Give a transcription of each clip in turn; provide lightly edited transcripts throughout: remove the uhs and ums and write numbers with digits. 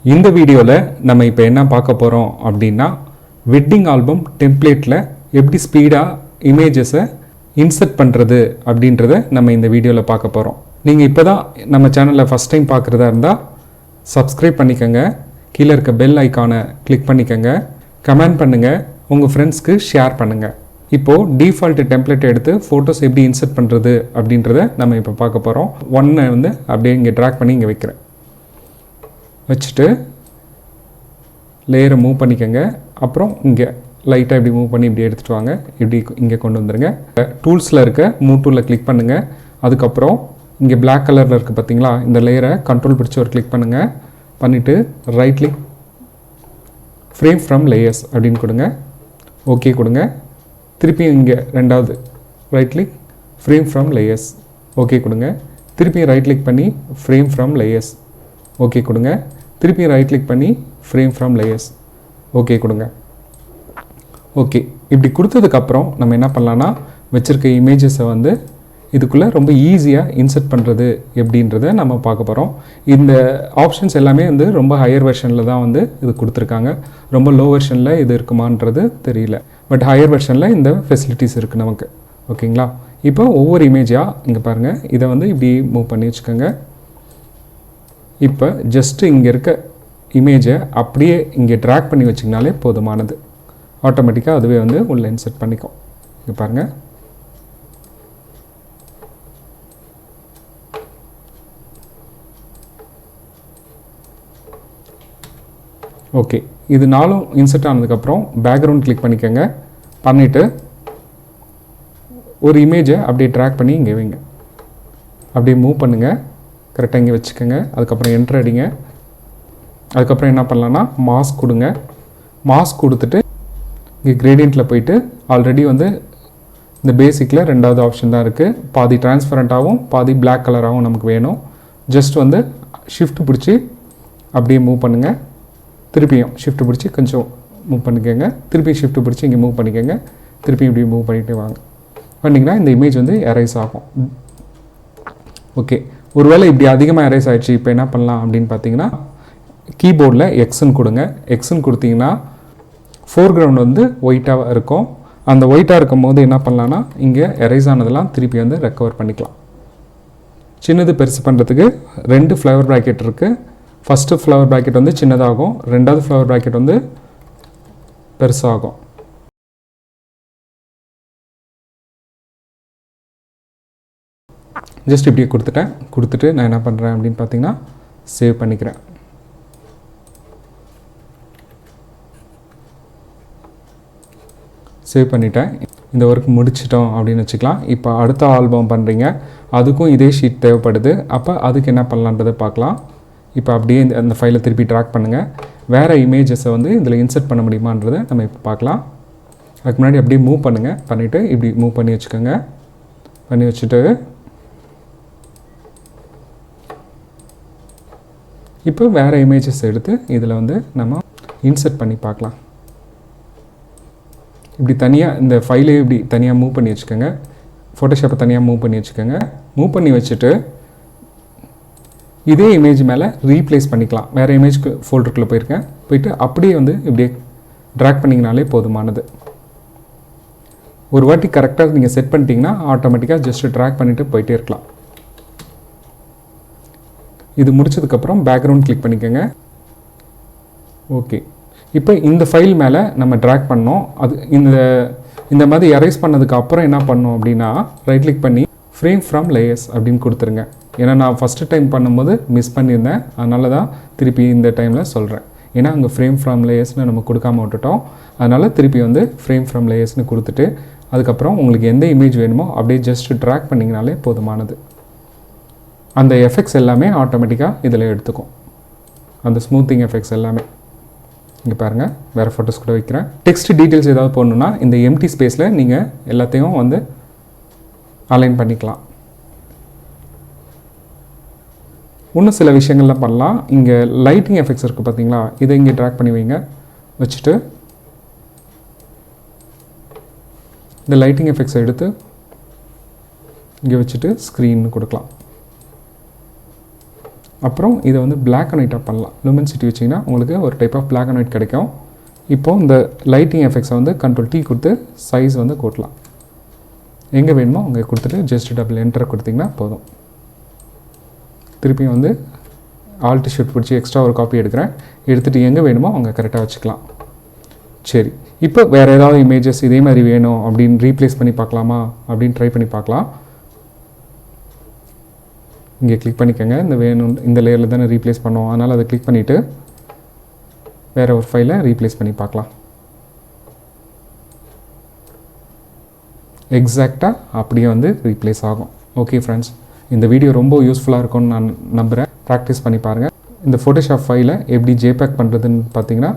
இந்த வீடியோவில் நம்ம இப்போ என்ன பார்க்க போகிறோம் அப்படின்னா வெட்டிங் ஆல்பம் டெம்ப்ளேட்டில் எப்படி ஸ்பீடாக இமேஜஸை இன்சர்ட் பண்ணுறது அப்படின்றத நம்ம இந்த வீடியோவில் பார்க்க போகிறோம். நீங்கள் இப்போ தான் நம்ம சேனலில் ஃபஸ்ட் டைம் பார்க்குறதா இருந்தால் சப்ஸ்கிரைப் பண்ணிக்கோங்க, கீழே இருக்க பெல் ஐக்கானை கிளிக் பண்ணிக்கோங்க, கமெண்ட் பண்ணுங்கள், உங்கள் ஃப்ரெண்ட்ஸ்க்கு ஷேர் பண்ணுங்கள். இப்போது டிஃபால்ட் டெம்ப்ளேட் எடுத்து ஃபோட்டோஸ் எப்படி இன்சர்ட் பண்ணுறது அப்படின்றத நம்ம இப்போ பார்க்க போகிறோம். ஒன்னை வந்து அப்படியே இங்கே ட்ராக் பண்ணி இங்கே வைக்கிறேன். வச்சுட்டு லேயரை மூவ் பண்ணிக்கோங்க. அப்புறம் இங்கே லைட்டாக இப்படி மூவ் பண்ணி இப்படி எடுத்துகிட்டு வாங்க. இப்படி இங்கே கொண்டு வந்துடுங்க. டூல்ஸில் இருக்க மூவ் டூலில் கிளிக் பண்ணுங்கள். அதுக்கப்புறம் இங்கே பிளாக் கலரில் இருக்குது பார்த்தீங்களா, இந்த லேயரை கண்ட்ரோல் பிடிச்சி ஒரு கிளிக் பண்ணுங்கள். பண்ணிவிட்டு right click frame from layers அப்படின்னு கொடுங்க. ஓகே கொடுங்க. திருப்பியும் இங்கே ரெண்டாவது right click frame from layers okay கொடுங்க. திருப்பியும் ரைட் கிளிக் பண்ணி ஃப்ரேம் ஃப்ரம் லேயர்ஸ் ஓகே கொடுங்க. திருப்பியும் ரைட் கிளிக் பண்ணி ஃப்ரேம் ஃப்ரம் லேயர்ஸ் ஓகே கொடுங்க. ஓகே, இப்படி கொடுத்ததுக்கப்புறம் நம்ம என்ன பண்ணலான்னா வச்சுருக்க இமேஜஸை வந்து இதுக்குள்ளே ரொம்ப ஈஸியாக இன்சர்ட் பண்ணுறது எப்படின்றத நம்ம பார்க்க போகிறோம். இந்த ஆப்ஷன்ஸ் எல்லாமே வந்து ரொம்ப ஹையர் வெர்ஷனில் தான் வந்து இது கொடுத்துருக்காங்க. ரொம்ப லோ வெர்ஷனில் இது இருக்குமான்றது தெரியல. பட் ஹையர் வெர்ஷனில் இந்த ஃபெசிலிட்டிஸ் இருக்குது நமக்கு. ஓகேங்களா? இப்போ ஒவ்வொரு இமேஜாக இங்கே பாருங்கள், இதை வந்து இப்படி மூவ் பண்ணி வச்சுக்கோங்க. இப்போ ஜஸ்ட்டு இங்கே இருக்க இமேஜை அப்படியே இங்கே ட்ராக் பண்ணி வச்சிங்கனாலே போதுமானது. ஆட்டோமேட்டிக்காக அதுவே வந்து உள்ளே இன்சர்ட் பண்ணிக்கும். இங்கே பாருங்கள். ஓகே, இது நாலும் இன்சர்ட் ஆனதுக்கப்புறம் பேக்ரவுண்ட் கிளிக் பண்ணிக்கோங்க. பண்ணிவிட்டு ஒரு இமேஜை அப்படியே ட்ராக் பண்ணி இங்கே வைங்க. அப்படியே மூவ் பண்ணுங்கள். கரெக்டாக இங்கே வச்சுக்கோங்க. அதுக்கப்புறம் என்ட்ரு அடிங்க. அதுக்கப்புறம் என்ன பண்ணலான்னா மாஸ்க் கொடுங்க. மாஸ்க் கொடுத்துட்டு இங்கே கிரேடியண்ட்டில் போயிட்டு ஆல்ரெடி வந்து இந்த பேசிக்கில் ரெண்டாவது ஆப்ஷன் தான் இருக்குது. பாதி டிரான்ஸ்பரண்ட்டாகவும் பாதி பிளாக் கலராகவும் நமக்கு வேணும். ஜஸ்ட் வந்து ஷிஃப்ட் பிடிச்சி அப்படியே மூவ் பண்ணுங்கள். திருப்பியும் ஷிஃப்ட் பிடிச்சி கொஞ்சம் மூவ் பண்ணிக்கோங்க. திருப்பியும் ஷிஃப்ட் பிடிச்சி இங்கே மூவ் பண்ணிக்கோங்க. திருப்பியும் இப்படி மூவ் பண்ணிகிட்டே வாங்க. பண்ணிங்கன்னா இந்த இமேஜ் வந்து எரேஸ் ஆகும். ஓகே, ஒருவேளை இப்படி அதிகமாக எரேஸ் ஆகிடுச்சு. இப்போ என்ன பண்ணலாம் அப்படின்னு பார்த்தீங்கன்னா கீபோர்டில் எக்ஸ்ன்னு கொடுங்க. எக்ஸ்ன்னு கொடுத்தீங்கன்னா ஃபோர்க்ரவுண்ட் வந்து ஒயிட்டாக இருக்கும். அந்த ஒயிட்டாக இருக்கும் போது என்ன பண்ணலான்னா இங்கே எரேஸ் ஆனதெல்லாம் திருப்பி வந்து ரெக்கவர் பண்ணிக்கலாம். சின்னது பெருசு பண்ணுறதுக்கு 2 ஃப்ளவர் ப்ராக்கெட் இருக்குது. ஃபஸ்ட்டு ஃப்ளவர் ப்ராக்கெட் வந்து சின்னதாகும், ரெண்டாவது ஃப்ளவர் ப்ராக்கெட் வந்து பெருசாகும். ஜஸ்ட் இப்படியே கொடுத்துட்டு நான் என்ன பண்ணுறேன் அப்படின்னு பார்த்தீங்கன்னா சேவ் பண்ணிக்கிறேன். சேவ் பண்ணிட்டேன். இந்த ஒர்க் முடிச்சிட்டோம் அப்படின்னு வச்சுக்கலாம். இப்போ அடுத்த ஆல்பம் பண்ணுறீங்க, அதுக்கும் இதே ஷீட் தேவைப்படுது. அப்போ அதுக்கு என்ன பண்ணலான்றதை பார்க்கலாம். இப்போ அப்படியே அந்த ஃபைலை திருப்பி ட்ராக் பண்ணுங்கள். வேறு இமேஜஸை வந்து இதில் இன்சர்ட் பண்ண முடியுமான்றதை நம்ம இப்போ பார்க்கலாம். அதுக்கு முன்னாடி அப்படியே மூவ் பண்ணுங்கள். பண்ணிவிட்டு இப்படி மூவ் பண்ணி வச்சுக்கோங்க. பண்ணி வச்சுட்டு இப்போ வேறு இமேஜஸ் எடுத்து இதில் வந்து நம்ம இன்சர்ட் பண்ணி பார்க்கலாம். இப்படி தனியாக இந்த ஃபைலே இப்படி தனியாக மூவ் பண்ணி வச்சுக்கோங்க. ஃபோட்டோஷாப்பை தனியாக மூவ் பண்ணி வச்சுக்கோங்க. மூவ் பண்ணி வச்சுட்டு இதே இமேஜ் மேலே ரீப்ளேஸ் பண்ணிக்கலாம். வேறு இமேஜ்க்கு ஃபோல்டருக்குள்ளே போயிட்டு அப்படியே வந்து இப்படியே ட்ராக் பண்ணிங்கனாலே போதுமானது. ஒரு வாட்டி கரெக்டாக நீங்கள் செட் பண்ணிட்டீங்கன்னா ஆட்டோமேட்டிக்காக ஜஸ்ட்டு ட்ராக் பண்ணிவிட்டு போயிட்டே இருக்கலாம். இது முடிச்சதுக்கப்புறம் பேக்ரவுண்ட் கிளிக் பண்ணிக்கோங்க. ஓகே, இப்போ இந்த ஃபைல் மேலே நம்ம ட்ராக் பண்ணோம். அது இந்த மாதிரி எரேஸ் பண்ணதுக்கு அப்புறம் என்ன பண்ணோம் அப்படின்னா ரைட் கிளிக் பண்ணி ஃப்ரேம் ஃப்ரம் லேயர்ஸ் அப்படின்னு கொடுத்துருங்க. ஏன்னா நான் ஃபஸ்ட்டு டைம் பண்ணும்போது மிஸ் பண்ணியிருந்தேன். அதனால தான் திருப்பி இந்த டைமில் சொல்கிறேன். ஏன்னா அங்கே ஃப்ரேம் ஃப்ரம் லேயர்ஸ்னு நம்ம கொடுக்காம விட்டுட்டோம். அதனால் திருப்பி வந்து ஃப்ரேம் ஃப்ரம் லேயர்ஸ்னு கொடுத்துட்டு அதுக்கப்புறம் உங்களுக்கு எந்த இமேஜ் வேணுமோ அப்படியே ஜஸ்ட் ட்ராக் பண்ணிங்கனாலே போதுமானது. அந்த எஃபெக்ட்ஸ் எல்லாமே ஆட்டோமேட்டிக்காக இதில் எடுத்துக்கும். அந்த ஸ்மூத்திங் எஃபெக்ட்ஸ் எல்லாமே இங்கே பாருங்கள். வேறு ஃபோட்டோஸ் கூட வைக்கிறேன். டெக்ஸ்ட் டீட்டெயில்ஸ் ஏதாவது போடணுன்னா இந்த எம்டி ஸ்பேஸில் நீங்கள் எல்லாத்தையும் வந்து அலைன் பண்ணிக்கலாம். இன்னும் சில விஷயங்கள்லாம் பண்ணலாம். இங்கே லைட்டிங் எஃபெக்ட்ஸ் இருக்குது பார்த்தீங்களா, இதை இங்கே ட்ராக் பண்ணி வைங்க. வச்சுட்டு இந்த லைட்டிங் எஃபெக்ட்ஸை எடுத்து இங்கே வச்சுட்டு ஸ்க்ரீன் கொடுக்கலாம். அப்புறம் இதை வந்து பிளாக் அண்ட் ஒயிட்டாக பண்ணலாம். லூமின்சிட்டி வச்சிங்கன்னா உங்களுக்கு ஒரு type of black and white கிடைக்கும். இப்போது இந்த லைட்டிங் எஃபெக்ட்ஸை வந்து Ctrl+T கொடுத்து சைஸ் வந்து கூட்டலாம். எங்கே வேணுமோ அங்கே கொடுத்துட்டு ஜஸ்ட் டபுள் என்டர் கொடுத்திங்கன்னா போதும். திருப்பியும் வந்து ஆல்ட் ஷிஃப்ட் பிடிச்சி எக்ஸ்ட்ரா ஒரு காப்பி எடுக்கிறேன். எடுத்துகிட்டு எங்கே வேணுமோ அங்கே கரெக்டாக வச்சுக்கலாம். சரி, இப்போ வேறு ஏதாவது இமேஜஸ் இதே மாதிரி வேணும் அப்படின்னு ரீப்ளேஸ் பண்ணி பார்க்கலாமா அப்படின்னு ட்ரை பண்ணி பார்க்கலாம். இங்கே கிளிக் பண்ணிக்கோங்க. இந்த வேணும் இந்த லேயரில் தானே ரீப்ளேஸ் பண்ணோம், அதனால் அதை கிளிக் பண்ணிவிட்டு வேறு ஒரு ஃபைலை ரீப்ளேஸ் பண்ணி பார்க்கலாம். எக்ஸாக்டாக அப்படியே வந்து ரீப்ளேஸ் ஆகும். ஓகே ஃப்ரெண்ட்ஸ், இந்த வீடியோ ரொம்ப யூஸ்ஃபுல்லாக இருக்கும்னு நான் நம்புகிறேன். ப்ராக்டிஸ் பண்ணி பாருங்கள். இந்த ஃபோட்டோஷாப் ஃபைலை எப்படி ஜேபேக் பண்ணுறதுன்னு பார்த்தீங்கன்னா,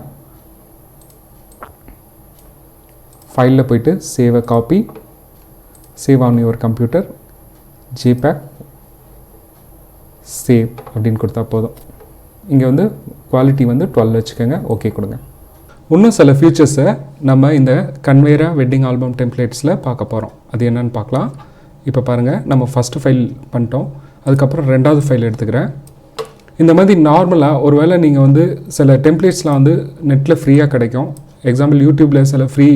ஃபைலில் போய்ட்டு save a copy, save on your computer, JPEG, save அப்படின்னு கொடுத்தா போதும். இங்கே வந்து குவாலிட்டி வந்து 12 வச்சுக்கோங்க. ஓகே கொடுங்க. இன்னும் சில ஃபீச்சர்ஸை நம்ம இந்த கன்வேரா வெட்டிங் ஆல்பம் டெம்ப்ளேட்ஸில் பார்க்க போகிறோம். அது என்னென்னு பார்க்கலாம். இப்போ பாருங்கள், நம்ம ஃபஸ்ட்டு ஃபைல் பண்ணிட்டோம். அதுக்கப்புறம் ரெண்டாவது ஃபைல் எடுத்துக்கிறேன். இந்த மாதிரி நார்மலாக ஒரு வேளை நீங்கள் வந்து சில டெம்ப்ளேட்ஸ்லாம் வந்து நெட்டில் ஃப்ரீயாக கிடைக்கும். எக்ஸாம்பிள் யூடியூப்பில் சில ஃப்ரீ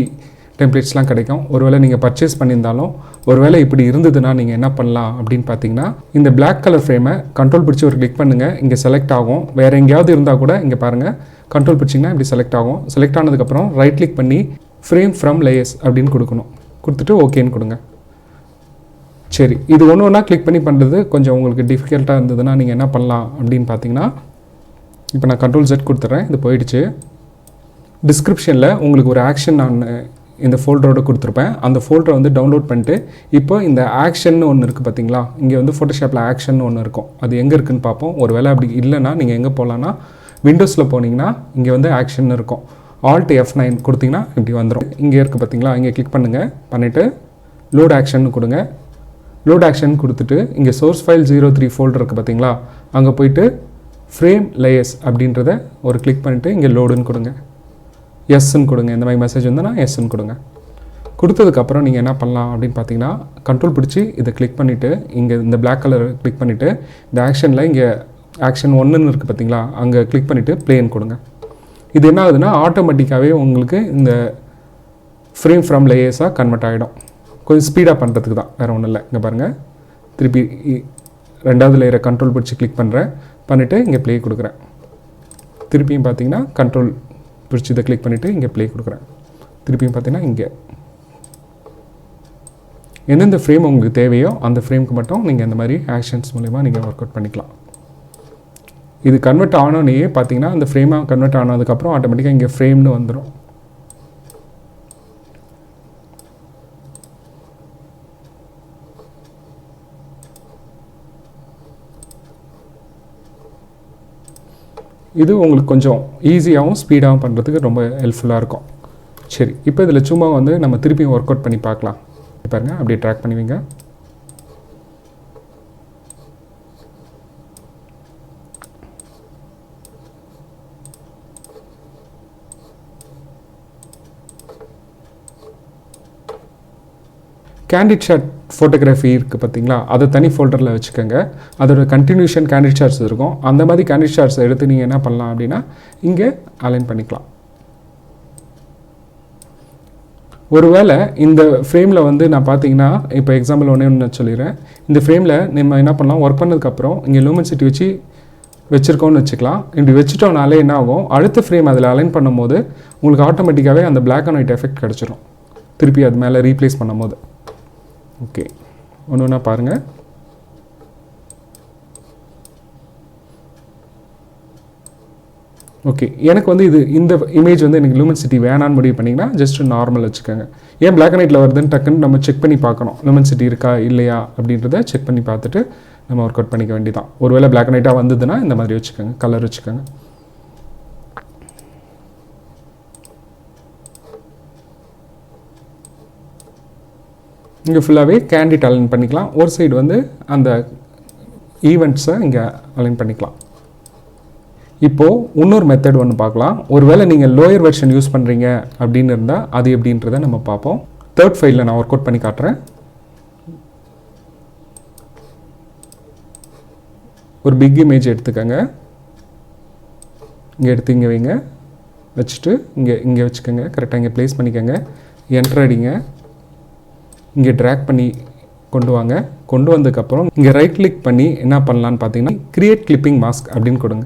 டெம்ப்ளேட்ஸ்லாம் கிடைக்கும். ஒருவேளை நீங்கள் பர்ச்சேஸ் பண்ணியிருந்தாலும் ஒருவேளை இப்படி இருந்ததுன்னா நீங்கள் என்ன பண்ணலாம் அப்படின்னு பார்த்தீங்கன்னா, இந்த பிளாக் கலர் ஃப்ரேமை கண்ட்ரோல் பிடிச்சி ஒரு கிளிக் பண்ணுங்கள். இங்கே செலக்ட் ஆகும். வேறு எங்கேயாவது இருந்தால் கூட இங்கே பாருங்கள், கண்ட்ரோல் பிடிச்சிங்கன்னா இப்படி செலக்ட் ஆகும். செலக்ட் ஆனதுக்கப்புறம் ரைட் கிளிக் பண்ணி ஃப்ரேம் ஃப்ரம் லேயர்ஸ் அப்படின்னு கொடுக்கணும். கொடுத்துட்டு ஓகேன்னு கொடுங்க. சரி, இது ஒன்று ஒன்றா கிளிக் பண்ணி பண்ணுறது கொஞ்சம் உங்களுக்கு டிஃபிகல்ட்டாக இருந்ததுன்னா நீங்கள் என்ன பண்ணலாம் அப்படின்னு பார்த்தீங்கன்னா, இப்போ நான் Ctrl+Z கொடுத்துட்றேன். இது போயிடுச்சு. டிஸ்கிரிப்ஷனில் உங்களுக்கு ஒரு ஆக்ஷன் நான் இந்த ஃபோல்டரோடு கொடுத்துருப்பேன். அந்த ஃபோல்டரை வந்து டவுன்லோட் பண்ணிட்டு இப்போ இந்த ஆக்ஷன் ஒன்று இருக்குது பார்த்தீங்களா, இங்கே வந்து ஃபோட்டோஷாப்பில் ஆக்ஷன் ஒன்று இருக்கும். அது எங்கே இருக்குதுன்னு பார்ப்போம். ஒரு வேளை அப்படி இல்லைன்னா நீங்கள் எங்கே போகலான்னா, விண்டோஸில் போனீங்கன்னா இங்கே வந்து ஆக்ஷன் இருக்கும். Alt F9 கொடுத்தீங்கன்னா இப்படி வந்துடும். இங்கே இருக்குது பார்த்தீங்களா, இங்கே கிளிக் பண்ணுங்கள். பண்ணிவிட்டு லோட் ஆக்ஷன் கொடுங்க. லோட் ஆக்ஷன் கொடுத்துட்டு இங்கே சோர்ஸ் ஃபைல் 03 ஃபோல்டர் இருக்குது பார்த்தீங்களா, அங்கே போய்ட்டு ஃப்ரேம் லேயர்ஸ் அப்படின்றத ஒரு கிளிக் பண்ணிவிட்டு இங்கே லோடுன்னு கொடுங்க. எஸ்ன்னு கொடுங்க. இந்த மாதிரி மெசேஜ் வந்தோன்னா எஸ்ன்னு கொடுங்க. கொடுத்ததுக்கப்புறம் நீங்கள் என்ன பண்ணலாம் அப்படின்னு பார்த்தீங்கன்னா, கண்ட்ரோல் பிடிச்சி இதை கிளிக் பண்ணிவிட்டு இங்கே இந்த பிளாக் கலர் கிளிக் பண்ணிவிட்டு இந்த ஆக்ஷனில் இங்கே ஆக்ஷன் 1ன்னு இருக்குது பார்த்தீங்களா, அங்கே கிளிக் பண்ணிவிட்டு ப்ளேன்னு கொடுங்க. இது என்ன ஆகுதுன்னா ஆட்டோமேட்டிக்காகவே உங்களுக்கு இந்த ஃப்ரேம் ஃப்ரம் லேயர்ஸாக கன்வெர்ட் ஆகிடும். கொஞ்சம் ஸ்பீடாக பண்ணுறதுக்கு தான், வேறு ஒன்றும் இல்லை. இங்கே பாருங்கள், திருப்பி ரெண்டாவது லேயரை கண்ட்ரோல் பிடிச்சி கிளிக் பண்ணுறேன். பண்ணிவிட்டு இங்கே ப்ளே கொடுக்குறேன். திருப்பியும் பார்த்தீங்கன்னா கண்ட்ரோல் பிடிச்சி இதை கிளிக் பண்ணிவிட்டு இங்கே ப்ளே கொடுக்குறேன். திருப்பியும் பார்த்தீங்கன்னா இங்கே எந்தெந்த ஃப்ரேம் உங்களுக்கு தேவையோ அந்த ஃப்ரேமுக்கு மட்டும் நீங்கள் இந்த மாதிரி ஆக்ஷன்ஸ் மூலிமா நீங்கள் ஒர்க் அவுட் பண்ணிக்கலாம். இது கன்வெர்ட் ஆனோடனே பார்த்தீங்கன்னா அந்த ஃப்ரேமாக கன்வெர்ட் ஆனதுக்கப்புறம் ஆட்டோமேட்டிக்காக இங்கே ஃப்ரேம்னு வந்துடும். இது உங்களுக்கு கொஞ்சம் ஈஸியாகவும் ஸ்பீடாகவும் பண்ணுறதுக்கு ரொம்ப ஹெல்ப்ஃபுல்லாக இருக்கும். சரி, இப்போ இதில் சும்மா வந்து நம்ம திருப்பியும் ஒர்க் அவுட் பண்ணி பார்க்கலாம். பாருங்கள், அப்படியே ட்ராக் பண்ணுவீங்க. கேண்டிட் ஷாட் ஃபோட்டோகிராஃபி இருக்குது பார்த்தீங்களா, அதை தனி ஃபோல்டரில் வச்சுக்கோங்க. அதோட கண்டினியூஷன் கேண்டிட் ஷாட்ஸ் இருக்கும். அந்த மாதிரி கேண்டிட் ஷாட்ஸை எடுத்து நீங்கள் என்ன பண்ணலாம் அப்படின்னா இங்கே அலைன் பண்ணிக்கலாம். ஒருவேளை இந்த ஃப்ரேமில் வந்து நான் பார்த்தீங்கன்னா இப்போ எக்ஸாம்பிள் ஒன்று நான் சொல்லிடுறேன். இந்த ஃப்ரேமில் நம்ம என்ன பண்ணலாம், ஒர்க் பண்ணதுக்கப்புறம் இங்கே லூமின்சிட்டி வச்சு வச்சுருக்கோன்னு வச்சுக்கலாம். இப்படி வச்சுட்டோம்னாலே என்ன ஆகும், அடுத்த ஃப்ரேம் அதில் அலைன் பண்ணும்போது உங்களுக்கு ஆட்டோமேட்டிக்காகவே அந்த பிளாக் அண்ட் ஒயிட் எஃபெக்ட் கிடச்சிரும் திருப்பி அது மேலே ரீப்ளேஸ் பண்ணும் போது. ஓகே, ஒன்று ஒன்றா பாருங்கள். ஓகே, எனக்கு வந்து இந்த இமேஜ் வந்து எனக்கு லூமின்சிட்டி வேணான்னு முடிவு பண்ணிங்கன்னா ஜஸ்ட் நார்மல் வச்சுக்கோங்க. ஏன் பிளாக் அண்ட் ஒயிட்டில் வருதுன்னு டக்குன்னு நம்ம செக் பண்ணி பார்க்கணும், லூமின்சிட்டி இருக்கா இல்லையா அப்படின்றத செக் பண்ணி பார்த்துட்டு நம்ம ஒர்க் அவுட் பண்ணிக்க வேண்டியதான். ஒருவேளை பிளாக் அண்ட் ஒயிட்டாக வந்ததுன்னா இந்த மாதிரி வச்சுக்கோங்க, கலர் வச்சுக்கோங்க. இங்கே ஃபுல்லாகவே கேண்டிட் அலைன் பண்ணிக்கலாம். ஒரு சைடு வந்து அந்த ஈவெண்ட்ஸை இங்கே அலைன் பண்ணிக்கலாம். இப்போது இன்னொரு மெத்தட் ஒன்று பார்க்கலாம். ஒருவேளை நீங்கள் லோயர் வெர்ஷன் யூஸ் பண்ணுறீங்க அப்படின்னு இருந்தால் அது எப்படின்றத நம்ம பார்ப்போம். தேர்ட் ஃபைலில் நான் ஒர்க் அவுட் பண்ணி காட்டுறேன். ஒரு பிக் இமேஜ் எடுத்துக்கோங்க. இங்கே எடுத்து இங்கே வைங்க. வச்சுட்டு இங்கே வச்சுக்கோங்க. கரெக்டாக இங்கே ப்ளேஸ் பண்ணிக்கோங்க. என்டர் அடிங்க. இங்கே ட்ராக் பண்ணி கொண்டு வாங்க. கொண்டு வந்ததுக்கப்புறம் இங்கே ரைட் கிளிக் பண்ணி என்ன பண்ணலான்னு பார்த்தீங்கன்னா கிரியேட் கிளிப்பிங் மாஸ்க் அப்படின்னு கொடுங்க.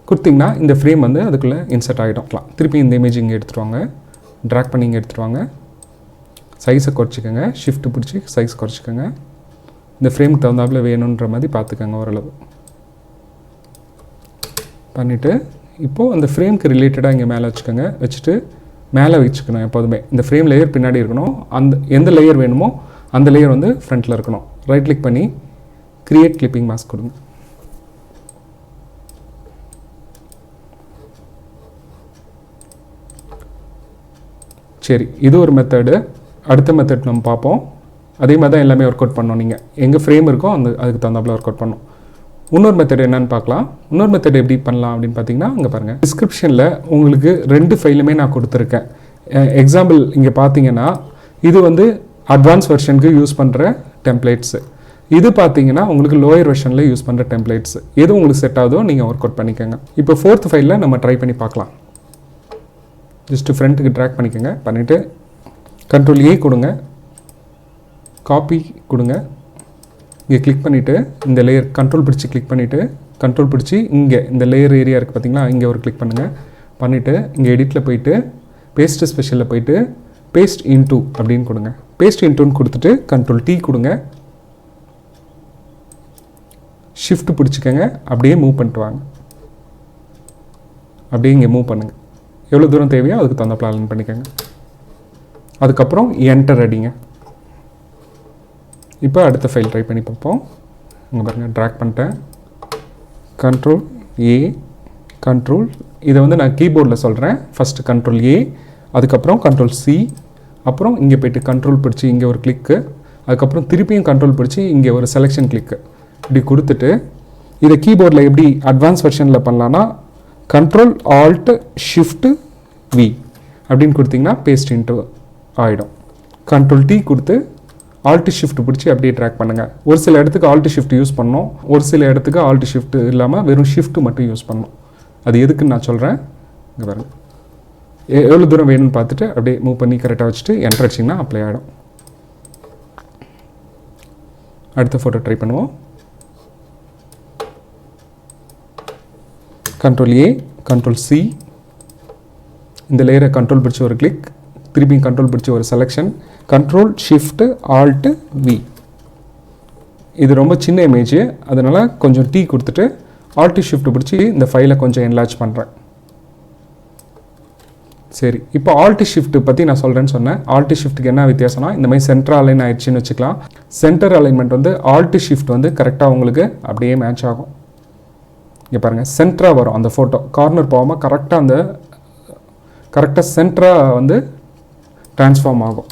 கொடுத்திங்கன்னா இந்த ஃப்ரேம் வந்து அதுக்குள்ளே இன்சர்ட் ஆகிடும். திருப்பி இந்த இமேஜ் இங்கே எடுத்துகிட்டு வாங்க. ட்ராக் பண்ணி இங்கே எடுத்துகிட்டு வாங்க. சைஸை குறைச்சிக்கோங்க. ஷிஃப்ட் பிடிச்சி சைஸ் குறைச்சிக்கோங்க. இந்த ஃப்ரேமுக்கு தகுந்தாப்புல வேணுன்ற மாதிரி பார்த்துக்கோங்க. ஓரளவு பண்ணிவிட்டு இப்போது அந்த ஃப்ரேமுக்கு ரிலேட்டடாக இங்கே மேலே வச்சுக்கோங்க. வச்சுட்டு மேலே வச்சுக்கணும். எப்போதுமே இந்த ஃப்ரேம் லேயர் பின்னாடி இருக்கணும். அந்த எந்த லேயர் வேணுமோ அந்த லேயர் வந்து ஃப்ரண்ட்டில் இருக்கணும். ரைட் கிளிக் பண்ணி கிரியேட் கிளிப்பிங் மாஸ்க் கொடுங்க. சரி, இது ஒரு மெத்தடு. அடுத்த மெத்தட் நம்ம பார்ப்போம். அதே மாதிரி தான் எல்லாமே ஒர்க் அவுட் பண்ணோம். நீங்கள் எங்கே ஃப்ரேம் இருக்கோ அதுக்கு தகுந்தாப்புல ஒர்க் அவுட் பண்ணணும். இன்னொரு மெத்தட் என்னென்னு பார்க்கலாம். இன்னொரு மெத்தட் எப்படி பண்ணலாம் அப்படின்னு பார்த்தீங்கன்னா, அங்கே பாருங்கள், டிஸ்கிரிப்ஷனில் உங்களுக்கு 2 ஃபைலுமே நான் கொடுத்துருக்கேன். எக்ஸாம்பிள் இங்கே பார்த்தீங்கன்னா இது வந்து அட்வான்ஸ் வெர்ஷனுக்கு யூஸ் பண்ணுற டெம்ப்ளேட்ஸு. இது பார்த்தீங்கன்னா உங்களுக்கு லோயர் வெர்ஷனில் யூஸ் பண்ணுற டெம்ப்ளேட்ஸ். எது உங்களுக்கு செட் ஆகுதோ நீங்கள் ஒர்க் அவுட் பண்ணிக்கோங்க. இப்போ 4th ஃபைலில் நம்ம ட்ரை பண்ணி பார்க்கலாம். ஜஸ்ட்டு ஃப்ரண்ட்டுக்கு ட்ராக் பண்ணிக்கோங்க. பண்ணிவிட்டு Ctrl A கொடுங்க. காப்பி கொடுங்க. இங்கே கிளிக் பண்ணிவிட்டு இந்த லேயர் கண்ட்ரோல் பிடிச்சி கிளிக் பண்ணிவிட்டு கண்ட்ரோல் பிடிச்சி இங்கே இந்த லேயர் ஏரியா இருக்குது பார்த்தீங்களா, இங்கே ஒரு கிளிக் பண்ணுங்கள். பண்ணிவிட்டு இங்கே எடிட்டில் போயிட்டு பேஸ்ட்டு ஸ்பெஷலில் போயிட்டு பேஸ்ட் இன்டூ அப்படின்னு கொடுங்க. பேஸ்ட் இன்டூன்னு கொடுத்துட்டு Ctrl T கொடுங்க. ஷிஃப்ட் பிடிச்சிக்கோங்க. அப்படியே மூவ் பண்ணிட்டு வாங்க. அப்படியே இங்கே மூவ் பண்ணுங்கள். எவ்வளோ தூரம் தேவையோ அதுக்கு தகுந்த அலைன் பண்ணிக்கோங்க. அதுக்கப்புறம் என்டர் அடிங்க. இப்போ அடுத்த ஃபைல் ட்ரை பண்ணி பார்ப்போம். இங்கே பாருங்கள், ட்ராக் பண்ணிட்டேன். Ctrl A கண்ட்ரோல், இதை வந்து நான் கீபோர்டில் சொல்கிறேன். ஃபஸ்ட்டு Ctrl A, அதுக்கப்புறம் Ctrl C, அப்புறம் இங்கே போய்ட்டு கண்ட்ரோல் பிடிச்சி இங்கே ஒரு கிளிக்கு, அதுக்கப்புறம் திருப்பியும் கண்ட்ரோல் பிடிச்சி இங்கே ஒரு செலெக்ஷன் கிளிக்கு இப்படி கொடுத்துட்டு இதை கீபோர்டில் எப்படி அட்வான்ஸ் வெர்ஷனில் பண்ணலான்னா Ctrl Alt Shift V அப்படின்னு கொடுத்திங்கன்னா பேஸ்ட் இன்ட்டு ஆகிடும். Ctrl T கொடுத்து Alt Shift பிடிச்சி அப்படியே ட்ராக் பண்ணுங்கள். ஒரு சில இடத்துக்கு Alt Shift யூஸ் பண்ணோம், ஒரு சில இடத்துக்கு Alt Shift இல்லாமல் வெறும் ஷிஃப்ட் மட்டும் யூஸ் பண்ணோம். அது எதுக்குன்னு நான் சொல்கிறேன். இங்கே பாருங்கள், எவ்வளோ தூரம் வேணும்னு பார்த்துட்டு அப்படியே மூவ் பண்ணி கரெக்டாக வச்சுட்டு என்டர் அடிச்சிங்கன்னா அப்ளை ஆகிடும். அடுத்த ஃபோட்டோ ட்ரை பண்ணுவோம். Ctrl A, Ctrl C, இந்த லேயரை கண்ட்ரோல் பிடிச்சி ஒரு கிளிக், திருப்பியும் கண்ட்ரோல் பிடிச்சி ஒரு selection, Ctrl Shift Alt V. இது ரொம்ப சின்ன இமேஜ், அதனால் கொஞ்சம் T கொடுத்துட்டு Alt Shift பிடிச்சி இந்த ஃபைலை கொஞ்சம் என்லார்ஜ் பண்ணுறேன். சரி, இப்போ Alt Shift பற்றி நான் சொல்கிறேன்னு சொன்னேன். Alt Shiftக்கு என்ன வித்தியாசம்னா, இந்த மாதிரி சென்டர் அலைன் ஆயிடுச்சுன்னு வச்சுக்கலாம். சென்டர் அலைன்மெண்ட் வந்து Alt Shift வந்து கரெக்டாக உங்களுக்கு அப்படியே மேட்ச் ஆகும். இங்கே பாருங்கள், சென்டராக வரும் அந்த ஃபோட்டோ, கார்னர் போகாமல் கரெக்டாக சென்டராக வந்து ட்ரான்ஸ்ஃபார்ம் ஆகும்.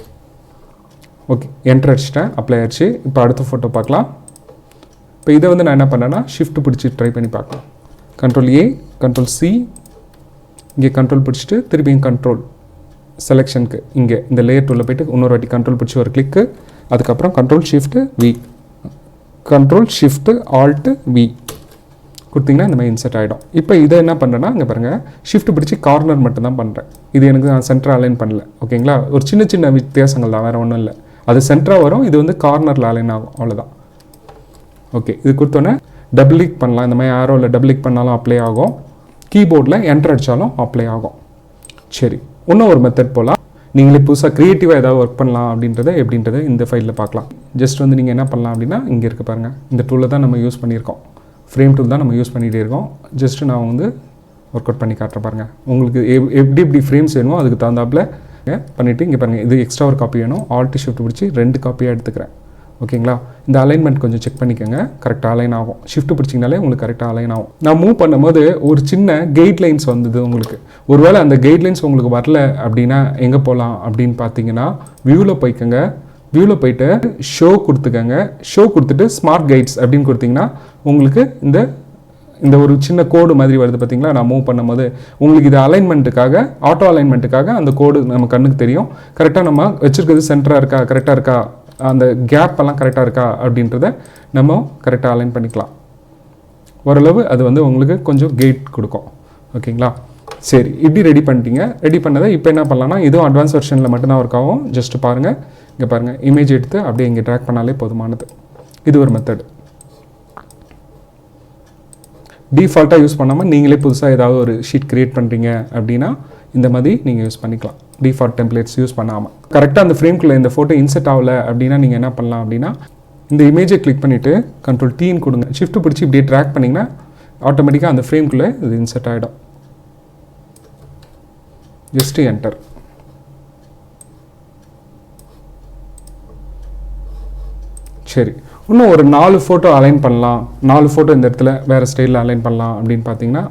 ஓகே, என்டர் அடிச்சிட்டேன், அப்ளை ஆயிடுச்சு. இப்போ அடுத்த ஃபோட்டோ பார்க்கலாம். இப்போ இதை வந்து நான் என்ன பண்ணேன்னா ஷிஃப்ட் பிடிச்சி ட்ரை பண்ணி பார்க்கலாம். Ctrl A, Ctrl C, இங்கே கண்ட்ரோல் பிடிச்சிட்டு திருப்பியும் கண்ட்ரோல் செலெக்ஷனுக்கு இங்கே இந்த லேயர் டூவில் போய்ட்டு இன்னொரு வாட்டி கண்ட்ரோல் பிடிச்சி ஒரு கிளிக்கு, அதுக்கப்புறம் Ctrl Shift V, Ctrl Shift Alt V கொடுத்திங்கன்னா இந்த மாதிரி இன்செர்ட் ஆகிடும். இப்போ இதை என்ன பண்ணுறேன்னா, இங்கே பாருங்கள், ஷிஃப்ட் பிடிச்சி கார்னர் மட்டும் தான் பண்ணுறேன். இது எனக்கு நான் சென்டராக அலைன் பண்ணல. ஓகேங்களா, ஒரு சின்ன சின்ன வித்தியாசங்கள் தான், வேறு ஒன்றும் இல்லை. அது சென்டராக வரும், இது வந்து கார்னரில் அலைன் ஆகும், அவ்வளோதான். ஓகே, இது கொடுத்தோன்னே டபுள் கிளிக் பண்ணலாம். இந்த மாதிரி ஆரோவில் டபுள் கிளிக் பண்ணாலும் அப்ளை ஆகும், கீபோர்டில் என்டர் அடித்தாலும் அப்ளை ஆகும். சரி, இன்னும் ஒரு மெத்தட் போகலாம். நீங்களே புதுசாக க்ரியேட்டிவாக ஏதாவது ஒர்க் பண்ணலாம் எப்படின்றத இந்த ஃபைலில் பார்க்கலாம். ஜஸ்ட் வந்து நீங்கள் என்ன பண்ணலாம் அப்படின்னா, இங்கே இருக்குது பாருங்கள், இந்த டூலில் தான் நம்ம யூஸ் பண்ணியிருக்கோம். ஃப்ரேம் டூல் தான் நம்ம யூஸ் பண்ணிகிட்டே இருக்கோம். ஜஸ்ட்டு நான் வந்து ஒர்க் அவுட் பண்ணி காட்டுறேன் பாருங்கள். உங்களுக்கு எப்படி ஃப்ரேம்ஸ் வேணுமோ அதுக்கு தகுந்தாப்பில் பண்ணிவிட்டு இங்கே பாருங்கள், இது எக்ஸ்ட்ரா ஒரு காப்பி வேணும். Alt Shift பிடிச்சி 2 காப்பியாக எடுத்துக்கிறேன். ஓகேங்களா, இந்த அலைன்மெண்ட் கொஞ்சம் செக் பண்ணிக்கோங்க, கரெக்டாக அலைன் ஆகும். ஷிஃப்ட் பிடிச்சிங்கனாலே உங்களுக்கு கரெக்டாக அலைன் ஆகும். நான் மூவ் பண்ணும்போது ஒரு சின்ன கைட்லைன்ஸ் வந்தது உங்களுக்கு. ஒருவேளை அந்த கைட்லைன்ஸ் உங்களுக்கு வரல அப்படின்னா எங்கே போகலாம் அப்படின்னு பார்த்தீங்கன்னா, வியூவில் போய்க்கோங்க. வியூவில் போய்ட்டு ஷோ கொடுத்துக்கோங்க. ஷோ கொடுத்துட்டு ஸ்மார்ட் கைட்ஸ் அப்படின்னு கொடுத்தீங்கன்னா உங்களுக்கு இந்த ஒரு சின்ன கோடு மாதிரி வருது பார்த்தீங்களா. நான் மூவ் பண்ணும்போது உங்களுக்கு இது அலைன்மெண்ட்டுக்காக, ஆட்டோ அலைன்மெண்ட்டுக்காக அந்த கோடு நம்ம கண்ணுக்கு தெரியும். கரெக்டாக நம்ம வச்சுருக்கிறது சென்டராக இருக்கா, கரெக்டாக இருக்கா, அந்த கேப் எல்லாம் கரெக்டாக இருக்கா அப்படின்றத நம்ம கரெக்டாக அலைன் பண்ணிக்கலாம். ஓரளவு அது வந்து உங்களுக்கு கொஞ்சம் கெயிட் கொடுக்கும். ஓகேங்களா? சரி, இப்படி ரெடி பண்ணிட்டீங்க. ரெடி பண்ணதை இப்போ என்ன பண்ணலாம்னா, இதுவும் அட்வான்ஸ் வெர்ஷனில் மட்டும்தான் ஒர்க் ஆகும். ஜஸ்ட் பாருங்கள், இங்கே பாருங்கள், இமேஜ் எடுத்து அப்படியே இங்கே ட்ராக் பண்ணாலே போதுமானது. இது ஒரு மெத்தட். டிஃபால்ட்டாக யூஸ் பண்ணாமல் நீங்களே புதுசாக ஏதாவது ஒரு ஷீட் க்ரியேட் பண்ணுறீங்க அப்படின்னா இந்த மாதிரி நீங்கள் யூஸ் பண்ணிக்கலாம். டிஃபால்ட் டெம்ப்ளேட்ஸ் யூஸ் பண்ணாமல் கரெக்டாக அந்த ஃப்ரேம்குள்ளே இந்த ஃபோட்டோ இன்செர்ட் ஆகலை அப்படின்னா நீங்கள் என்ன பண்ணலாம் அப்படின்னா, இந்த இமேஜை கிளிக் பண்ணிவிட்டு கண்ட்ரோல் டீன்னு கொடுங்க. ஷிஃப்ட் பிடிச்சி இப்படியே ட்ராக் பண்ணிங்கன்னா ஆட்டோமேட்டிக்காக அந்த ஃப்ரேம்குள்ளே இது இன்செர்ட் ஆகிடும். Just enter. சரி, இன்னும் ஒரு 4 ஃபோட்டோ அலைன் பண்ணலாம். 4 ஃபோட்டோ இந்த இடத்துல வேறு ஸ்டைலில் அலைன் பண்ணலாம் அப்படின்னு பார்த்தீங்கன்னா,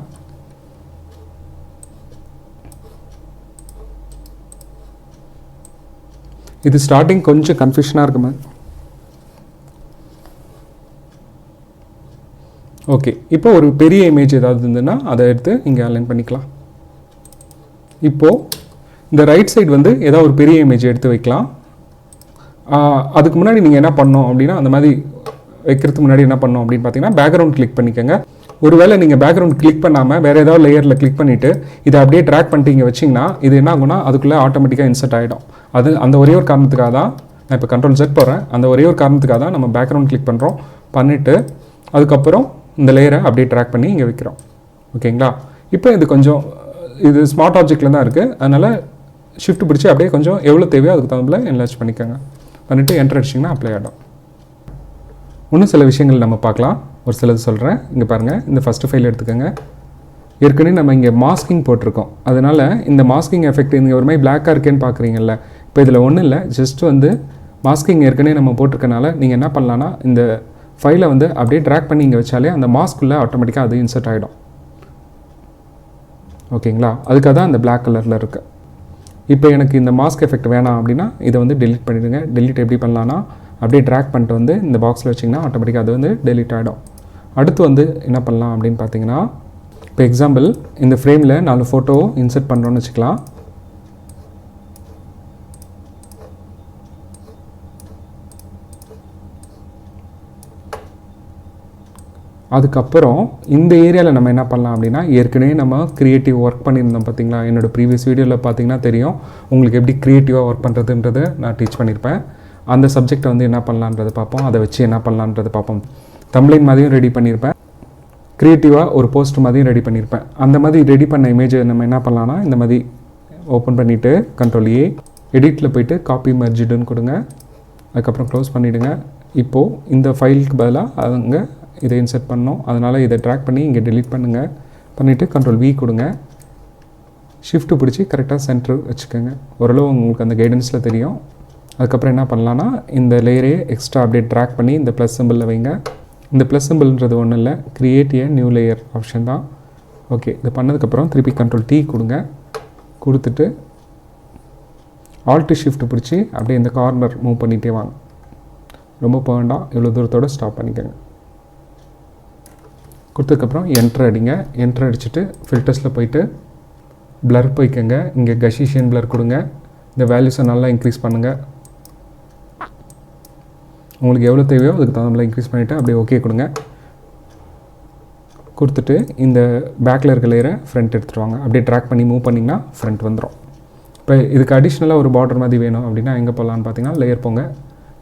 இது ஸ்டார்டிங் கொஞ்சம் கன்ஃபியூஷனாக இருக்குமே. ஓகே, இப்போ ஒரு பெரிய இமேஜ் ஏதாவது இருந்ததுன்னா அதை எடுத்து இங்கே அலைன் பண்ணிக்கலாம். இப்போது இந்த ரைட் சைடு வந்து ஏதாவது ஒரு பெரிய இமேஜ் எடுத்து வைக்கலாம். அதுக்கு முன்னாடி நீங்கள் என்ன பண்ணணும் அப்படின்னா, அந்த மாதிரி வைக்கிறதுக்கு முன்னாடி என்ன பண்ணணும் அப்படின்னு பார்த்தீங்கன்னா, பேக்ரவுண்ட் கிளிக் பண்ணிக்கோங்க. ஒருவேளை நீங்கள் பேக்ரவுண்ட் கிளிக் பண்ணாமல் வேறு ஏதாவது லேயரில் கிளிக் பண்ணிவிட்டு இதை அப்படியே ட்ராக் பண்ணிட்டு இங்கே வச்சிங்கன்னா இது என்ன ஆகும்னா அதுக்குள்ளே ஆட்டோமேட்டிக்காக இன்செர்ட் ஆகிடும். அது அந்த ஒரே ஒரு காரணத்துக்காக தான் நான் இப்போ கண்ட்ரோல் செட் போடுறேன். அந்த ஒரே ஒரு காரணத்துக்காக தான் நம்ம பேக்ரவுண்ட் கிளிக் பண்ணுறோம். பண்ணிவிட்டு அதுக்கப்புறம் இந்த லேயரை அப்படியே ட்ராக் பண்ணி இங்கே வைக்கிறோம். ஓகேங்களா? இப்போ இது கொஞ்சம் இது ஸ்மார்ட் ஆப்ஜெக்டில் தான் இருக்குது. அதனால் ஷிஃப்ட் பிடிச்சி அப்படியே கொஞ்சம் எவ்வளோ தேவையோ அதுக்கு தகுந்த என்லார்ஜ் பண்ணிக்கோங்க. பண்ணிவிட்டு என்டர் அடிச்சிங்கன்னா அப்ளை ஆகிடும். இன்னும் சில விஷயங்கள் நம்ம பார்க்கலாம். ஒரு சிலது சொல்கிறேன். இங்கே பாருங்கள், இந்த ஃபஸ்ட்டு ஃபைல் எடுத்துக்கோங்க. ஏற்கனவே நம்ம இங்கே மாஸ்கிங் போட்டிருக்கோம். அதனால் இந்த மாஸ்கிங் எஃபெக்ட் இங்கே ஒரு மாதிரி பிளாக்காக இருக்கேன்னு பார்க்குறீங்கல்ல. இப்போ இதில் ஒன்றும் இல்லை, ஜஸ்ட் வந்து மாஸ்கிங் ஏற்கனவே நம்ம போட்டிருக்கனால நீங்கள் என்ன பண்ணலான்னா, இந்த ஃபைலை வந்து அப்படியே ட்ராக் பண்ணி இங்கே வச்சாலே அந்த மாஸ்க்குள்ளே ஆட்டோமேட்டிக்காக அது இன்செர்ட் ஆகிடும். ஓகேங்களா? அதுக்காக தான் அந்த பிளாக் கலரில் இருக்குது. இப்போ எனக்கு இந்த மாஸ்க் எஃபெக்ட் வேணாம் அப்படின்னா இதை வந்து டெலிட் பண்ணிவிடுங்க. டெலிட் எப்படி பண்ணலான்னா, அப்படியே ட்ராக் பண்ணிட்டு வந்து இந்த பாக்ஸில் வச்சிங்கன்னா ஆட்டோமேட்டிக்காக அது வந்து டெலிட் ஆகிடும். அடுத்து வந்து என்ன பண்ணலாம் அப்படின்னு பார்த்தீங்கன்னா, இப்போ எக்ஸாம்பிள் இந்த ஃப்ரேமில் 4 ஃபோட்டோ இன்செர்ட் பண்ணுறோன்னு வச்சுக்கலாம். அதுக்கப்புறம் இந்த ஏரியாவில் நம்ம என்ன பண்ணலாம் அப்படின்னா, ஏற்கனவே நம்ம க்ரியேட்டிவ் ஒர்க் பண்ணியிருந்தோம் பார்த்தீங்களா. என்னோடய ப்ரீவியஸ் வீடியோவில் பார்த்தீங்கன்னா தெரியும் உங்களுக்கு எப்படி க்ரியேட்டிவாக ஒர்க் பண்ணுறதுன்றதை நான் டீச் பண்ணியிருப்பேன். அந்த சப்ஜெக்டை வந்து என்ன பண்ணலான்றது பார்ப்போம். அதை வச்சு என்ன பண்ணலான்றது பார்ப்போம். தம்ப்லைன் மாதிரியும் ரெடி பண்ணியிருப்பேன், க்ரியேட்டிவாக ஒரு போஸ்ட் மாதிரியும் ரெடி பண்ணியிருப்பேன். அந்த மாதிரி ரெடி பண்ண இமேஜை நம்ம என்ன பண்ணலான்னா, இந்த மாதிரி ஓப்பன் பண்ணிவிட்டு கண்ட்ரோல் ஏ, எடிட்டில் போய்ட்டு காப்பி மெர்ஜ்டுன்னு கொடுங்க. அதுக்கப்புறம் க்ளோஸ் பண்ணிவிடுங்க. இப்போது இந்த ஃபைலுக்கு பதிலாக அங்கே இதை இன்செர்ட் பண்ணோம். அதனால் இதை ட்ராக் பண்ணி இங்கே டெலிட் பண்ணுங்கள். பண்ணிவிட்டு கண்ட்ரோல் வி கொடுங்க. ஷிஃப்ட்டு பிடிச்சி கரெக்டாக சென்டர் வச்சுக்கோங்க. ஓரளவு உங்களுக்கு அந்த கைடன்ஸில் தெரியும். அதுக்கப்புறம் என்ன பண்ணலான்னா, இந்த லேயரே எக்ஸ்ட்ரா அப்படியே ட்ராக் பண்ணி இந்த ப்ளஸ் சிம்பிளில் வைங்க. இந்த ப்ளஸ் சிம்பிள்ன்றது ஒன்றும் இல்லை, create a new layer option தான். ஓகே, இது பண்ணதுக்கப்புறம் திருப்பி கண்ட்ரோல் டி கொடுங்க. கொடுத்துட்டு ஆல்ட்டு ஷிஃப்ட் பிடிச்சி அப்படியே இந்த கார்னர் மூவ் பண்ணிகிட்டே வாங்க. ரொம்ப போக வேண்டாம், இவ்வளோ தூரத்தோடு ஸ்டாப் பண்ணிக்கோங்க. கொடுத்ததுக்கப்புறம் என்ட்ரு அடிங்க. என்ட்ரு அடிச்சுட்டு ஃபில்டர்ஸில் போயிட்டு ப்ளர் போய்க்கோங்க. இங்கே கஷிஷியன் ப்ளர் கொடுங்க. இந்த வேல்யூஸை நல்லா இன்க்ரீஸ் பண்ணுங்கள். உங்களுக்கு எவ்வளோ தேவையோ அதுக்கு தகுந்த இன்க்ரீஸ் பண்ணிவிட்டு அப்படியே ஓகே கொடுங்க. கொடுத்துட்டு இந்த பேக்கில் இருக்க லேயரை ஃப்ரண்ட் எடுத்துகிட்டு வாங்க. அப்படியே ட்ராக் பண்ணி மூவ் பண்ணிங்கன்னா ஃப்ரண்ட் வந்துடும். இப்போ இதுக்கு அடிஷ்னலாக ஒரு பார்டர் மாதிரி வேணும் அப்படின்னா எங்கே போகலான்னு பார்த்தீங்கன்னா, லேயர் போங்க,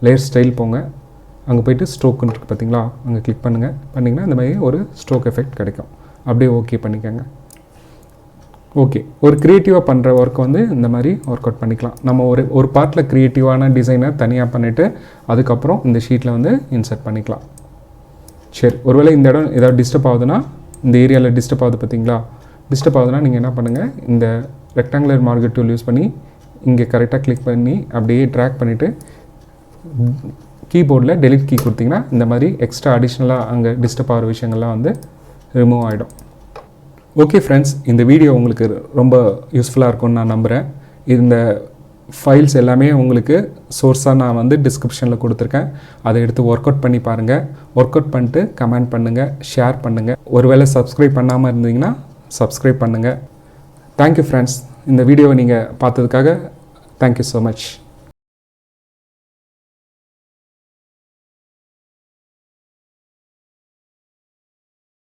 லேயர் ஸ்டைல் போங்க. அங்கே போய்ட்டு ஸ்ட்ரோக்குன்னு இருக்குது பார்த்தீங்களா, அங்கே கிளிக் பண்ணுங்கள். பண்ணிங்கன்னா இந்த மாதிரி ஒரு ஸ்ட்ரோக் எஃபெக்ட் கிடைக்கும். அப்படியே ஓகே பண்ணிக்கோங்க. ஓகே, ஒரு க்ரியேட்டிவாக பண்ணுற ஒர்க்கை வந்து இந்த மாதிரி ஒர்க் அவுட் பண்ணிக்கலாம். நம்ம ஒரு பார்ட்டில் க்ரியேட்டிவான டிசைனை தனியாக பண்ணிவிட்டு அதுக்கப்புறம் இந்த ஷீட்டில் வந்து இன்செர்ட் பண்ணிக்கலாம். சரி, ஒருவேளை இந்த இடம் ஏதாவது டிஸ்டர்ப் ஆகுதுன்னா, இந்த ஏரியாவில் டிஸ்டர்ப் ஆகுது பார்த்தீங்களா, டிஸ்டர்ப் ஆகுதுன்னா நீங்கள் என்ன பண்ணுங்கள், இந்த ரெக்டாங்குலர் மார்க்கர் டூல் யூஸ் பண்ணி இங்கே கரெக்டாக கிளிக் பண்ணி அப்படியே ட்ராக் பண்ணிவிட்டு கீபோர்டில் டெலிட் கீ கொடுத்திங்கன்னா இந்த மாதிரி எக்ஸ்ட்ரா அடிஷ்னலாக அங்கே டிஸ்டர்ப் ஆகிற விஷயங்கள்லாம் வந்து ரிமூவ் ஆகிடும். ஓகே ஃப்ரெண்ட்ஸ், இந்த வீடியோ உங்களுக்கு ரொம்ப யூஸ்ஃபுல்லாக இருக்கும்னு நான் நம்புகிறேன். இந்த ஃபைல்ஸ் எல்லாமே உங்களுக்கு சோர்ஸாக நான் வந்து டிஸ்கிரிப்ஷனில் கொடுத்துருக்கேன். அதை எடுத்து ஒர்க் அவுட் பண்ணி பாருங்கள். ஒர்க் அவுட் பண்ணிட்டு கமெண்ட் பண்ணுங்கள், ஷேர் பண்ணுங்கள். ஒருவேளை சப்ஸ்கிரைப் பண்ணாமல் இருந்தீங்கன்னா சப்ஸ்கிரைப் பண்ணுங்கள். Thank you friends. இந்த வீடியோவை நீங்கள் பார்த்ததுக்காக தேங்க்யூ ஸோ மச்.